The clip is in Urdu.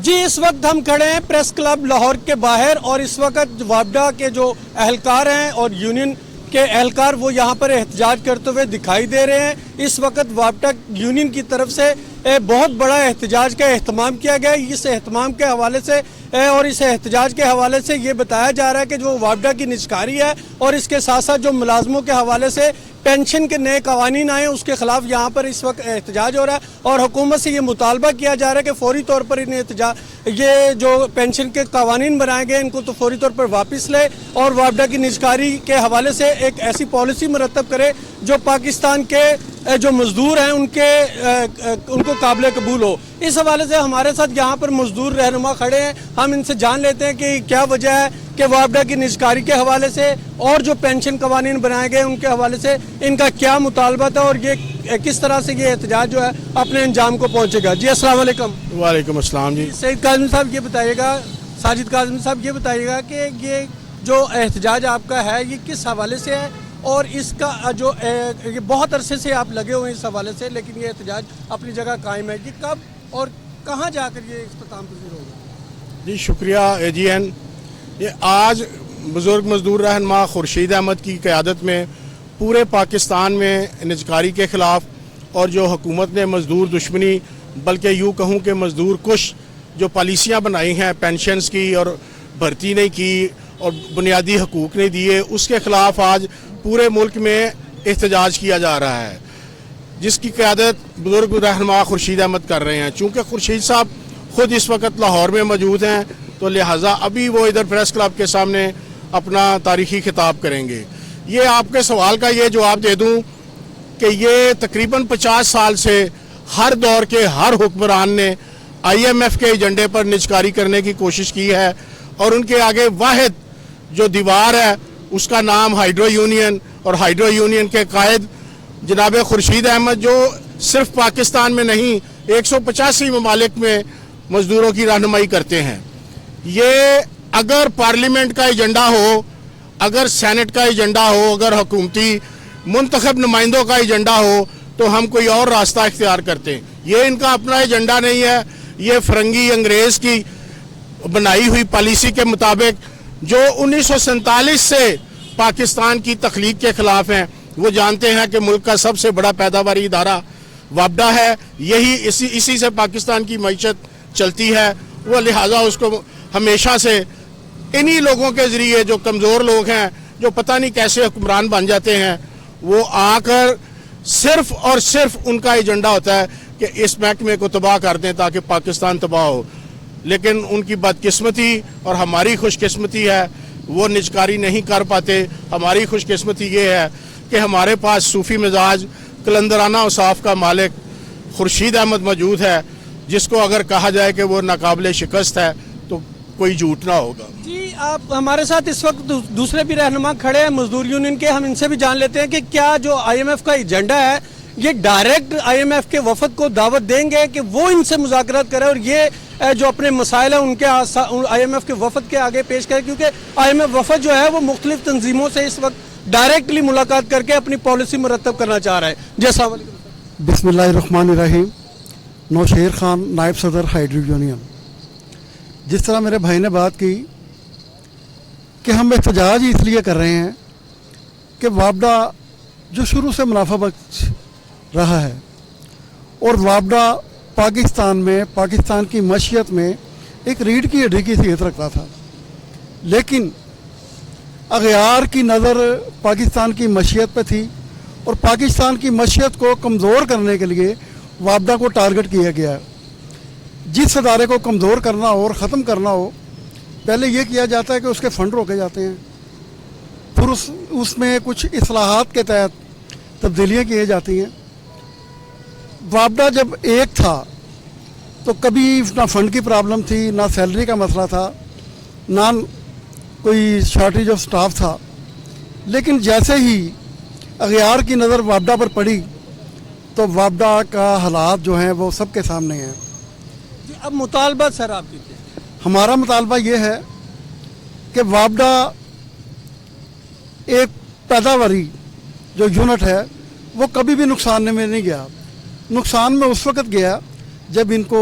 جی اس وقت ہم کھڑے ہیں پریس کلب لاہور کے باہر اور اس وقت وابڈا کے جو اہلکار ہیں اور یونین کے اہلکار وہ یہاں پر احتجاج کرتے ہوئے دکھائی دے رہے ہیں۔ اس وقت وابڈا یونین کی طرف سے بہت بڑا احتجاج کا اہتمام کیا گیا ہے۔ اس اہتمام کے حوالے سے اور اس احتجاج کے حوالے سے یہ بتایا جا رہا ہے کہ جو وابڈا کی نجکاری ہے اور اس کے ساتھ ساتھ جو ملازموں کے حوالے سے پینشن کے نئے قوانین آئے ہیں اس کے خلاف یہاں پر اس وقت احتجاج ہو رہا ہے اور حکومت سے یہ مطالبہ کیا جا رہا ہے کہ فوری طور پر یہ جو پینشن کے قوانین بنائے گئے ان کو تو فوری طور پر واپس لے اور وابڈا کی نجکاری کے حوالے سے ایک ایسی پالیسی مرتب کرے جو پاکستان کے جو مزدور ہیں ان کو قابل قبول ہو۔ اس حوالے سے ہمارے ساتھ یہاں پر مزدور رہنما کھڑے ہیں، ہم ان سے جان لیتے ہیں کہ کیا وجہ ہے کہ وابڈا کی نجکاری کے حوالے سے اور جو پینشن قوانین بنائے گئے ان کے حوالے سے ان کا کیا مطالبہ تھا اور یہ کس طرح سے یہ احتجاج جو ہے اپنے انجام کو پہنچے گا۔ جی السلام علیکم۔ وعلیکم السلام۔ جی سید کاظمی صاحب یہ بتائیے گا، ساجد کاظمی صاحب یہ بتائیے گا کہ یہ جو احتجاج آپ کا ہے یہ کس حوالے سے ہے اور اس کا جو یہ بہت عرصے سے آپ لگے ہوئے ہیں اس حوالے سے، لیکن یہ احتجاج اپنی جگہ قائم ہے، یہ کب اور کہاں جا کر یہ اختتام پذیر ہوگا؟ جی شکریہ اے جی این۔ یہ آج بزرگ مزدور رہنما خورشید احمد کی قیادت میں پورے پاکستان میں نجکاری کے خلاف اور جو حکومت نے مزدور دشمنی بلکہ یوں کہوں کہ مزدور کش جو پالیسیاں بنائی ہیں پینشنز کی اور بھرتی نہیں کی اور بنیادی حقوق نہیں دیے، اس کے خلاف آج پورے ملک میں احتجاج کیا جا رہا ہے، جس کی قیادت بزرگ رہنما خورشید احمد کر رہے ہیں۔ چونکہ خورشید صاحب خود اس وقت لاہور میں موجود ہیں تو لہٰذا ابھی وہ ادھر پریس کلب کے سامنے اپنا تاریخی خطاب کریں گے۔ یہ آپ کے سوال کا یہ جواب دے دوں کہ یہ تقریباً 50 سال سے ہر دور کے ہر حکمران نے آئی ایم ایف کے ایجنڈے پر نجکاری کرنے کی کوشش کی ہے اور ان کے آگے واحد جو دیوار ہے اس کا نام ہائیڈرو یونین اور ہائیڈرو یونین کے قائد جناب خورشید احمد جو صرف پاکستان میں نہیں 185 ممالک میں مزدوروں کی رہنمائی کرتے ہیں۔ یہ اگر پارلیمنٹ کا ایجنڈا ہو، اگر سینٹ کا ایجنڈا ہو، اگر حکومتی منتخب نمائندوں کا ایجنڈا ہو تو ہم کوئی اور راستہ اختیار کرتے ہیں۔ یہ ان کا اپنا ایجنڈا نہیں ہے، یہ فرنگی انگریز کی بنائی ہوئی پالیسی کے مطابق جو 1947 سے پاکستان کی تخلیق کے خلاف ہیں۔ وہ جانتے ہیں کہ ملک کا سب سے بڑا پیداواری ادارہ وابڈا ہے، یہی اسی سے پاکستان کی معیشت چلتی ہے۔ وہ لہٰذا اس کو ہمیشہ سے انہی لوگوں کے ذریعے جو کمزور لوگ ہیں جو پتہ نہیں کیسے حکمران بن جاتے ہیں وہ آ کر صرف اور صرف ان کا ایجنڈا ہوتا ہے کہ اس محکمے کو تباہ کر دیں تاکہ پاکستان تباہ ہو۔ لیکن ان کی بدقسمتی اور ہماری خوش قسمتی ہے وہ نجکاری نہیں کر پاتے۔ ہماری خوش قسمتی یہ ہے کہ ہمارے پاس صوفی مزاج قلندرانہ اوصاف کا مالک خورشید احمد موجود ہے، جس کو اگر کہا جائے کہ وہ ناقابل شکست ہے تو کوئی جھوٹ نہ ہوگا۔ جی آپ ہمارے ساتھ اس وقت دوسرے بھی رہنما کھڑے ہیں مزدور یونین کے، ہم ان سے بھی جان لیتے ہیں کہ کیا جو آئی ایم ایف کا ایجنڈا ہے یہ ڈائریکٹ آئی ایم ایف کے وفد کو دعوت دیں گے کہ وہ ان سے مذاکرات کرے اور یہ جو اپنے مسائل ہیں ان کے آئی ایم ایف کے وفد کے آگے پیش کرے، کیونکہ آئی ایم ایف وفد جو ہے وہ مختلف تنظیموں سے اس وقت ڈائریکٹلی ملاقات کر کے اپنی پالیسی مرتب کرنا چاہ رہا ہے۔ جی السلام علیکم۔ بسم اللہ الرحمن الرحیم۔ نوشیر خان، نائب صدر ہائیڈرو یونین۔ جس طرح میرے بھائی نے بات کی کہ ہم احتجاج اس لیے کر رہے ہیں کہ وابڈا جو شروع سے منافع بخش رہا ہے اور وابڈا پاکستان میں پاکستان کی معیشت میں ایک ریڑھ کی ہڈی کی حیثیت رکھتا تھا، لیکن اغیار کی نظر پاکستان کی معیشت پہ تھی اور پاکستان کی معیشت کو کمزور کرنے کے لیے وابڈا کو ٹارگٹ کیا گیا ہے۔ جس ادارے کو کمزور کرنا ہو اور ختم کرنا ہو پہلے یہ کیا جاتا ہے کہ اس کے فنڈ روکے جاتے ہیں، پھر اس میں کچھ اصلاحات کے تحت تبدیلیاں کی جاتی ہیں۔ وابڈا جب ایک تھا تو کبھی نہ فنڈ کی پرابلم تھی، نہ سیلری کا مسئلہ تھا، نہ کوئی شارٹیج آف سٹاف تھا، لیکن جیسے ہی اغیار کی نظر وابڈا پر پڑی تو وابڈا کا حالات جو ہیں وہ سب کے سامنے ہیں۔ اب مطالبہ سر آپ کی ہمارا مطالبہ یہ ہے کہ وابڈا ایک پیداواری جو یونٹ ہے وہ کبھی بھی نقصان میں نہیں گیا۔ نقصان میں اس وقت گیا جب ان کو